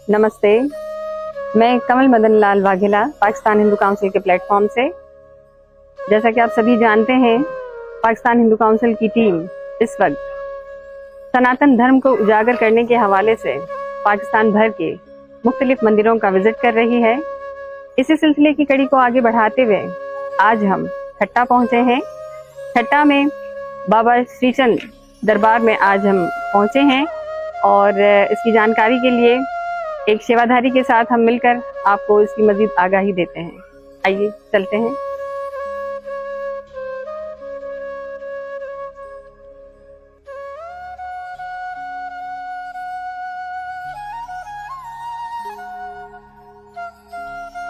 नमस्ते। मैं कमल मदन लाल वाघेला, पाकिस्तान हिंदू काउंसिल के प्लेटफॉर्म से। जैसा कि आप सभी जानते हैं, पाकिस्तान हिंदू काउंसिल की टीम इस वक्त सनातन धर्म को उजागर करने के हवाले से पाकिस्तान भर के मुख्तलिफ मंदिरों का विजिट कर रही है। इसी सिलसिले की कड़ी को आगे बढ़ाते हुए आज हम ठट्टा पहुंचे हैं। ठट्टा में बाबा श्रीचंद दरबार में आज हम पहुंचे हैं और इसकी जानकारी के लिए एक सेवाधारी के साथ हम मिलकर आपको इसकी मजीद आगाही देते हैं। आइए चलते हैं।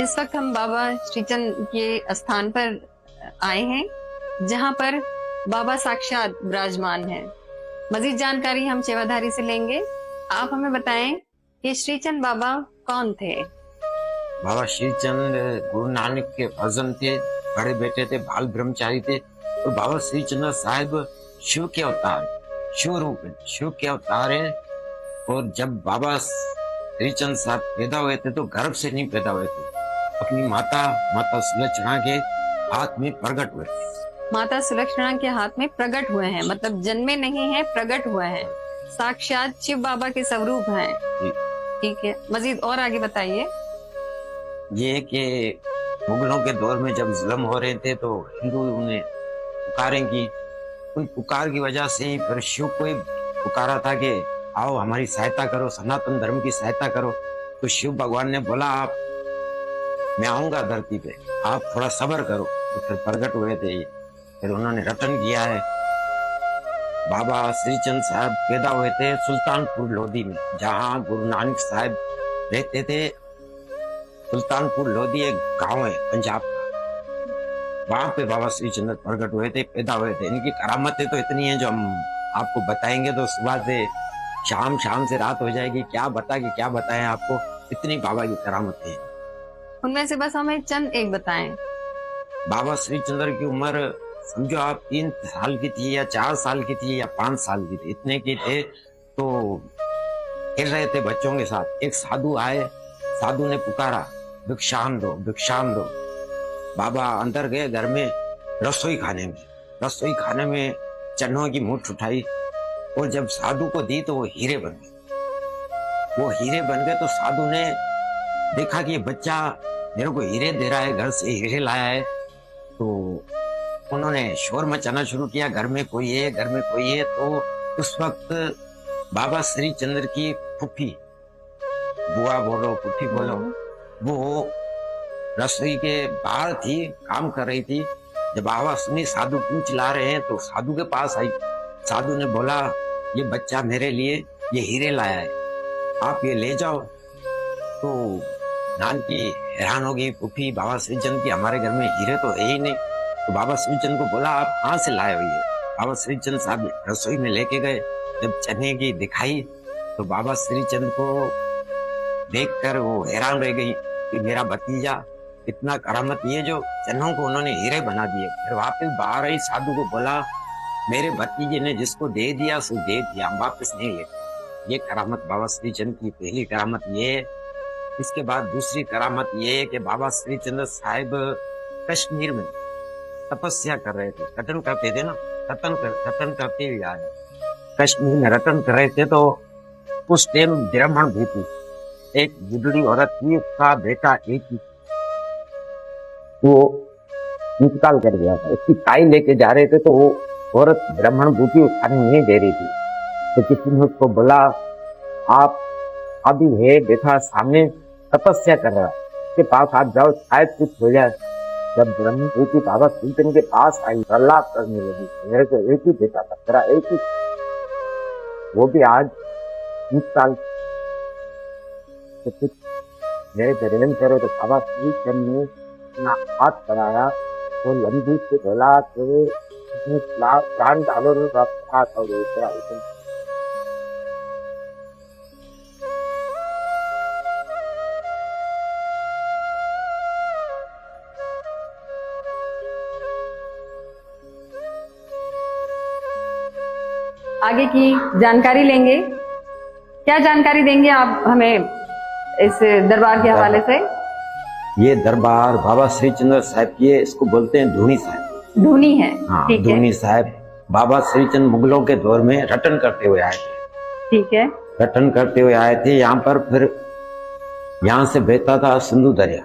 इस वक्त हम बाबा श्रीचंद के स्थान पर आए हैं, जहां पर बाबा साक्षात विराजमान हैं। मजीद जानकारी हम सेवाधारी से लेंगे। आप हमें बताएं कि श्रीचंद बाबा कौन थे? बाबा श्रीचंद गुरु नानक के भजन थे, बड़े बेटे थे, बाल ब्रह्मचारी थे। और बाबा श्रीचंद साहिब शिव के अवतार, शिव रूप शिव के अवतार है। और जब बाबा श्रीचंद साहब पैदा हुए थे तो गर्भ से नहीं पैदा हुए थे, अपनी माता सुलक्षणा के हाथ में प्रकट हुए थे। माता सुलक्षणा के हाथ में प्रकट हुए हैं, मतलब जन्मे नहीं है, प्रकट हुए हैं। साक्षात शिव बाबा के स्वरूप हैं। ठीक है, मजीद और आगे बताइए। ये कि मुगलों के दौर में जब जुल्म हो रहे थे तो हिंदू उन्हें पुकारें की, उन पुकार की वजह से ही फिर शिव को ही पुकारा था कि आओ हमारी सहायता करो, सनातन धर्म की सहायता करो। तो शिव भगवान ने बोला आप, मैं आऊंगा धरती पे, आप थोड़ा सब्र करो। तो फिर प्रकट हुए थे, फिर उन्होंने रटन किया है। बाबा श्रीचंद साहब पैदा हुए थे सुल्तानपुर लोधी में, जहाँ गुरु नानक साहब रहते थे। सुल्तानपुर लोधी एक गांव है पंजाब का, वहां पे बाबा श्रीचंद प्रकट हुए थे, पैदा हुए थे। इनकी करामतें तो इतनी हैं जो हम आपको बताएंगे तो सुबह से शाम, शाम से रात हो जाएगी। क्या बताएं आपको, इतनी बाबा की करामतें हैं। उनमें से बस हमें चंद एक बताएं। बाबा श्रीचंद्र की उम्र समझो आप 3 साल की थी या 4 साल की थी या 5 साल की थी, इतने की थे। तो खेल रहे थे बच्चों के साथ, एक साधु आए, साधु ने पुकारा भिक्षाम दो, भिक्षाम दो। बाबा अंदर गए घर में, रसोई खाने में चन्नों की मूठ उठाई और जब साधु को दी तो वो हीरे बन गए। तो साधु ने देखा कि ये बच्चा मेरे को हीरे दे रहा है, घर से हीरे लाया है। तो उन्होंने शोर मचाना शुरू किया, घर में कोई है। तो उस वक्त बाबा श्रीचंद्र की फूफी, बुआ बोलो फूफी बोलो, वो रसोई के बाहर थी, काम कर रही थी। जब आवाज सुनी साधु पूछ ला रहे हैं तो साधु के पास आई। साधु ने बोला ये बच्चा मेरे लिए ये हीरे लाया है, आप ये ले जाओ। तो नानकी हैरान हो गई फूफी बाबा श्रीचंद की, हमारे घर में हीरे तो है ही नहीं। तो बाबा श्रीचंद को बोला आप कहाँ से लाए हो ये? बाबा श्रीचंद साहब रसोई में लेके गए। जब चने की दिखाई तो बाबा श्रीचंद को देखकर वो हैरान रह गई कि मेरा भतीजा इतना करामत, ये जो चन्नों को उन्होंने हीरे बना दिए। फिर वापस बाहर आई, साधु को बोला मेरे भतीजे ने जिसको दे दिया सो दे दिया, हम वापस नहीं लेते। ये करामत बाबा श्रीचंद की पहली करामत ये है। इसके बाद दूसरी करामत ये है कि बाबा श्रीचंद साहिब कश्मीर में तपस्या कर रहे थे, रटन करते थे ना, रटन करते हुए आए। कश्मीर में रटन कर रहे थे तो उस टाइम ब्राह्मण भी थी, एक बुढ़ी औरत थी, उसका बेटा एक ही, वो इंतकाल कर गया था। उसकी ताई लेके जा रहे थे तो वो औरत ब्राह्मण बूटी उठाने नहीं दे रही थी। तो किसी ने उसको बोला आप अभी है बेटा सामने तपस्या कर रहा, उसके पास आप जाओ, शायद कुछ हो जाए। जब ब्रह्म बूटी बाबा श्रीचंद के पास आई, प्रहलाद करने लगी, मेरे को एक ही बेटा था, तेरा एक ही, वो भी आज इंतकाल। तो कुछ मेरे प्रेम करो। तो बाबा श्रीचंद ने अपना हाथ बढ़ाया और लंबी से बोला कि प्राण डालो, हाथ और आगे की जानकारी लेंगे। क्या जानकारी देंगे आप हमें इस दरबार के हवाले से? ये दरबार बाबा श्री चंद्र साहब की है, इसको बोलते हैं धूनी साहब। धूनी है, हाँ, ठीक है, धूनी साहब बाबा श्री चंद्र मुगलों के दौर में रटन करते हुए आए थे। ठीक है, रटन करते हुए आए थे यहाँ पर, फिर यहाँ से बहता था सिंधु दरिया।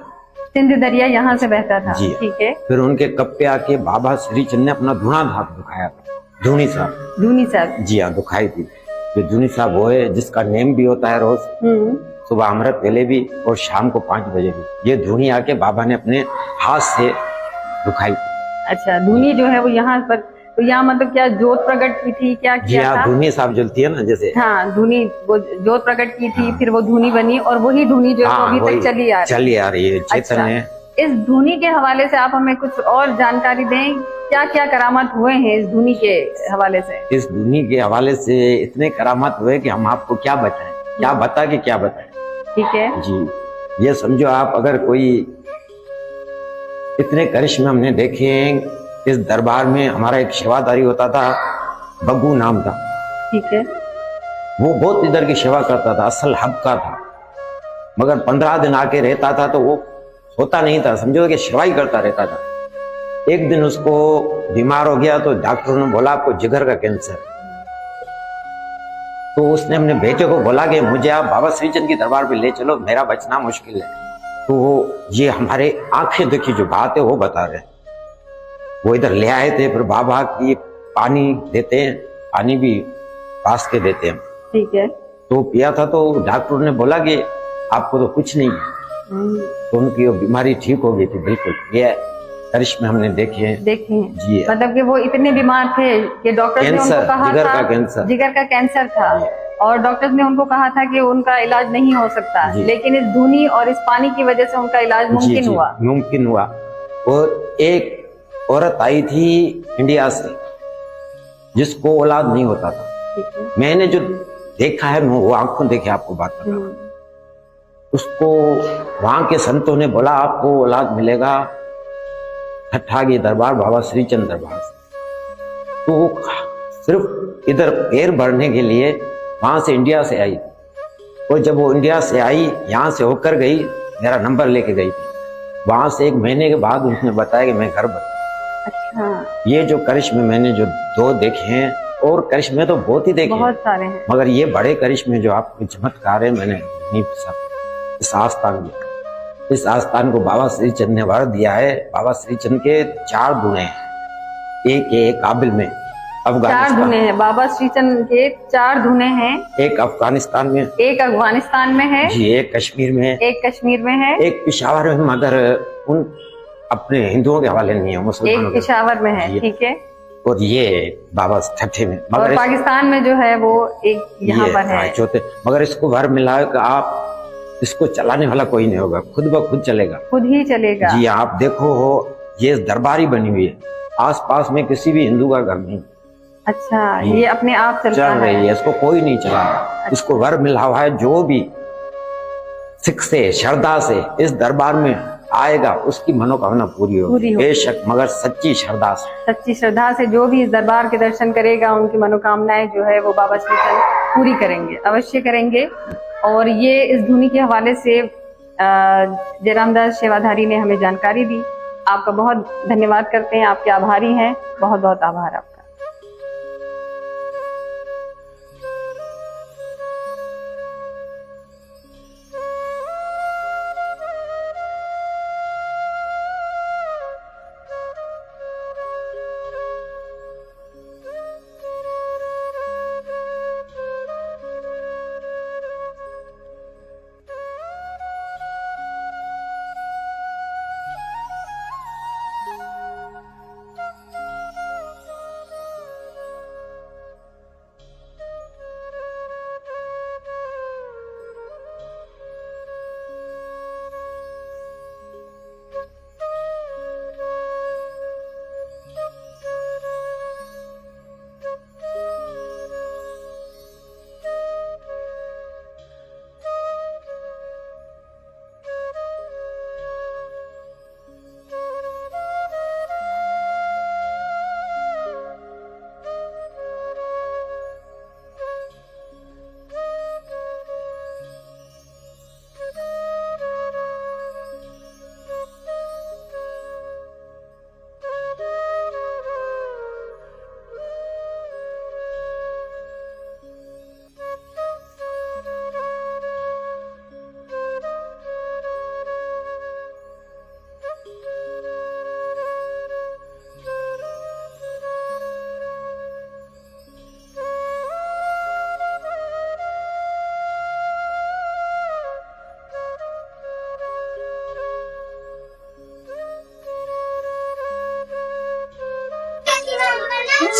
सिंध दरिया यहाँ से बहता था, जी। ठीक है। फिर उनके कप्पे आके बाबा श्री चंद्र ने अपना धुना धाक दुखाया था, धूनी साहब। धूनी साहब, जी हाँ, दुखाई थी। जो धूनी साहब वो है जिसका नेम भी होता है रोज सुबह अमृत वेले भी और शाम को 5 बजे भी। ये धूनी आके बाबा ने अपने हाथ से दुखाई थी। अच्छा, धूनी जो है वो यहाँ पर, तो यहाँ मतलब क्या जोत प्रकट की थी, क्या जी किया हाँ, था? धूनी साहब जलती है ना जैसे। हाँ, धूनी वो जोत प्रकट की थी, हाँ। फिर वो धूनी बनी और वही धूनी जो है वो हाँ, अभी वही तक चली आ रही है, चेतन अच्छा। है। इस धूनी के हवाले से आप हमें कुछ और जानकारी दें, क्या क्या करामात हुए हैं इस धूनी के हवाले से? इस धूनी के हवाले से इतने करामात हुए कि हम आपको क्या बताएं, क्या बता के क्या बताएं। ठीक है जी, ये समझो आप, अगर कोई इतने करिश्मे हमने देखे हैं। इस दरबार में हमारा एक सेवादारी होता था, बग्गू नाम था। ठीक है, वो बहुत इधर की सेवा करता था, असल हब का था, मगर 15 दिन आके रहता था तो वो होता नहीं था, समझो कि सेवा ही करता रहता था। एक दिन उसको बीमार हो गया तो डॉक्टर ने बोला आपको जिगर का कैंसर। तो उसने अपने बेटे को बोला कि मुझे आप बाबा श्रीचंद की दरबार पे ले चलो, मेरा बचना मुश्किल है। तो वो ये हमारे आंखें देखी जो बात है वो बता रहे। वो इधर ले आए थे, फिर बाबा की पानी देते हैं, पानी भी पास के देते हैं। ठीक है, तो पिया था तो डॉक्टर ने बोला कि आपको तो कुछ नहीं है। तो उनकी वो बीमारी ठीक हो गई थी बिल्कुल। ये करिश्मे हमने देखे हैं। देखे हैं। जी, मतलब कि वो इतने बीमार थे कि डॉक्टर ने उनको कहा जिगर था का कैंसर, जिगर का कैंसर था, और डॉक्टर्स ने उनको कहा था कि उनका इलाज नहीं हो सकता, लेकिन इस धूनी और इस पानी की वजह से उनका इलाज मुमकिन हुआ। और एक औरत आई थी इंडिया से जिसको औलाद नहीं होता था। मैंने जो देखा है मैं वो आंखों देखे आपको बात बता। उसको वहां के संतों ने बोला आपको औलाद मिलेगा ठट्ठागी दरबार बाबा श्रीचंद दरबार से। तो वो सिर्फ इधर पैर भरने के लिए वहां से इंडिया से आई, और जब वो इंडिया से आई यहाँ से होकर गई, मेरा नंबर लेके गई थी। वहां से 1 महीने के बाद उसने बताया कि मैं घर बन। अच्छा, ये ये जो करिश्मे मैंने जो 2 देखे हैं, और करिश्मे तो बहुत ही देखे, बहुत सारे हैं, मगर ये बड़े करिश्मे जो आपको चमत्कार है मैंने नहीं सब इस आस्थान में, इस आस्थान को बाबा श्रीचंद ने वर दिया है। बाबा श्रीचंद के 4 धुने हैं, एक काबिल में 4 धुने हैं बाबा श्रीचंद के, 4 धुने हैं। एक अफगानिस्तान में, एक अफगानिस्तान में है जी, एक कश्मीर में है, एक कश्मीर में है, एक पेशावर में, मगर उन अपने हिंदुओं के हवाले नहीं है, मुसलमानों एक पेशावर में है। ठीक है, और ये बाबा ठट्ठे में, और पाकिस्तान में जो है वो एक यहाँ पर है चौथे। मगर इसको वर मिला है कि आप इसको चलाने वाला कोई नहीं होगा, खुद ब खुद चलेगा, खुद ही चलेगा। जी, आप देखो हो ये दरबारी बनी हुई है, आसपास में किसी भी हिंदू का घर नहीं। अच्छा, ये अपने आप चल रही है, इसको कोई नहीं चला। इसको वर मिला हुआ है, जो भी सिख से श्रद्धा से इस दरबार में आएगा उसकी मनोकामना पूरी होगी, बेशक, मगर सच्ची श्रद्धा से, सच्ची श्रद्धा से जो भी इस दरबार के दर्शन करेगा उनकी मनोकामनाएं जो है वो बाबा श्रीचंद पूरी करेंगे, अवश्य करेंगे। और ये इस धुनी के हवाले से जयराम दास सेवाधारी ने हमें जानकारी दी। आपका बहुत धन्यवाद करते हैं, आपके आभारी हैं, बहुत बहुत आभार आपका।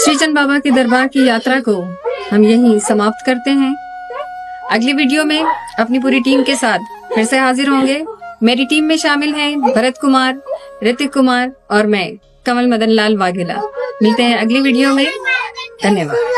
श्रीचंद बाबा के दरबार की यात्रा को हम यहीं समाप्त करते हैं। अगली वीडियो में अपनी पूरी टीम के साथ फिर से हाजिर होंगे। मेरी टीम में शामिल हैं भरत कुमार, ऋतिक कुमार और मैं कमल मदन लाल वाघेला। मिलते हैं अगली वीडियो में। धन्यवाद।